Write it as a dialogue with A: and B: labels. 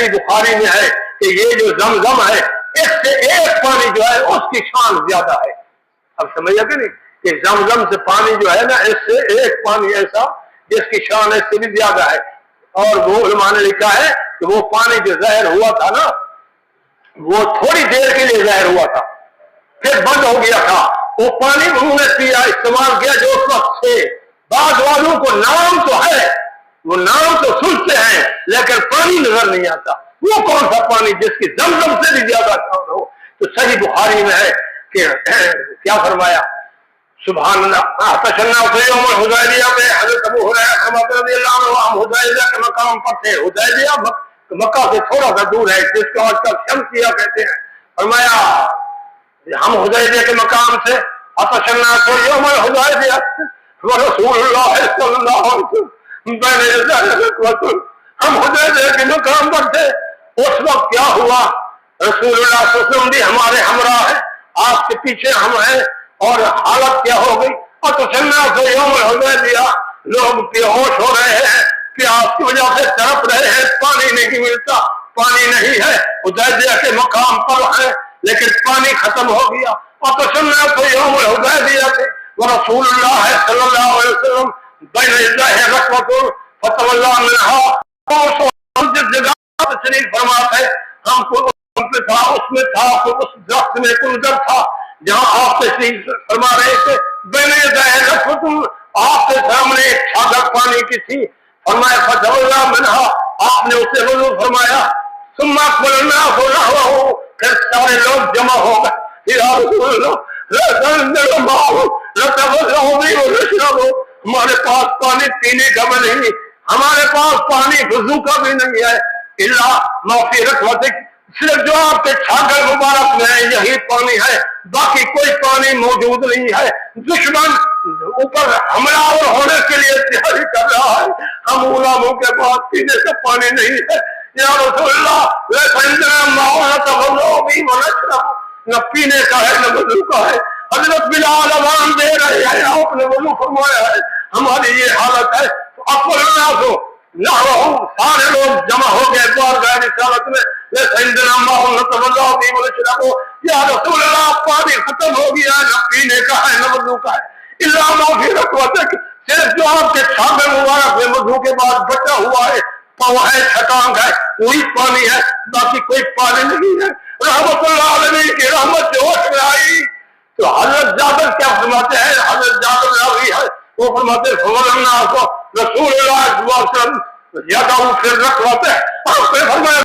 A: صحیح بخاری میں ہے کہ یہ جو زمزم ہے اس سے ایک پانی جو ہے اس کی شان زیادہ ہے. اب سمجھا کہ نہیں کہ زمزم سے پانی جو ہے نا اس سے ایک پانی ایسا جس کی شان اس سے بھی زیادہ ہے. اور وہ علماء نے لکھا ہے کہ وہ پانی جو زہر ہوا تھا نا وہ تھوڑی دیر کے لیے زہر ہوا تھا پھر بند ہو گیا تھا. وہ پانی انہوں نے پیا استعمال کیا جو اس وقت سے بعض والوں کو نام تو ہے وہ نام تو سنتے ہیں لیکن پانی نظر نہیں آتا. وہ کون سا پانی جس کی زمزم سے بھی زیادہ شان ہو. تو صحیح بخاری میں ہے کہ کیا فرمایا سبحان اللہ تشنا سے یوم الحدیبیہ میں حضرت ابو ہریرہ رضی اللہ عنہ ہم حدیبیہ کے مقام پر تھے. حدیبیہ مکہ سے تھوڑا سا دور ہے جس کو آج کل شمسیہ کہتے ہیں. فرمایا ہم حدیبیہ کے مقام سے تشنا سے یوم الحدیبیہ ورسول اللہ صلی اللہ علیہ وسلم بین ہم حدیبیہ کے مقام پر تھے. اس وقت کیا ہوا رسول اللہ صلی اللہ علیہ وسلم بھی ہمارے ہمراہ ہیں آپ کے پیچھے ہم ہیں اور حالت کیا ہو گئی اور تشنا سے یوم الحدیبیہ لوگ بے ہوش ہو رہے ہیں پیاس کی وجہ سے تڑپ رہے ہیں پانی نہیں ملتا پانی نہیں ہے. حدیبیہ کے مقام پر ہے لیکن پانی ختم ہو گیا. اور تشنا سے یوم الحدیبیہ سے ورسول اللہ صلی اللہ علیہ وسلم بین یدیہ رکعۃ فتولی منھا جس جگہ تشریف فرما ہے ہم کو تھا اس میں تھا اس درخت میں کنجر تھا جہاں آپ تشریف فرما رہے تھے. بین یدیہ رکعۃ آپ کے سامنے ایک چھاگر پانی کی تھی. فرمایا فتولی منھا آپ نے اسے وضو فرمایا. ثم اقبل الناس نحوه پھر سارے لوگ جمع ہو گئے یا رسول اللہ ہمارے پاس پانی پینے کا بھی نہیں ہمارے پاس پانی وضو کا بھی نہیں ہے الا ما فی رکوتک صرف جو آپ کے چھاگر مبارک میں ہے یہی پانی ہے باقی کوئی پانی موجود نہیں ہے. دشمن اوپر حملہ آور ہونے کے لیے تیاری کر رہا ہے. ہم غلاموں کے پاس پینے کا پانی نہیں ہے یا رسول اللہ نہ پینے کا ہے نہ وضو کا ہے. حضرت بلال اذان دے رہے ہیں آپ نے وضو فرمایا ہے ہماری یہ حالت ہے. تو اکبر الناس نحوہ سارے لوگ جمع ہو گئے بارگاہ رسالت میں یا رسول اللہ پانی ختم ہو گیا نہ پینے کا ہے نہ وضو کا ہے الا ما فی رکوتک صرف جو آپ کے چھاگر مبارک میں وضو کے بعد بچا ہوا ہے پاؤں ہے چھٹانگ ہے وہی پانی ہے باقی کوئی پانی نہیں ہے. رحمت اللہ علیہ کی رحمت جو اٹھ آئی تو حضرت جابر کیا فرماتے ہیں حضرت جابر راوی ہے وہ فرماتے ہیں رسول اللہ صلی اللہ علیہ وسلم یدعو فی الرکعۃ آپ نے فرمایا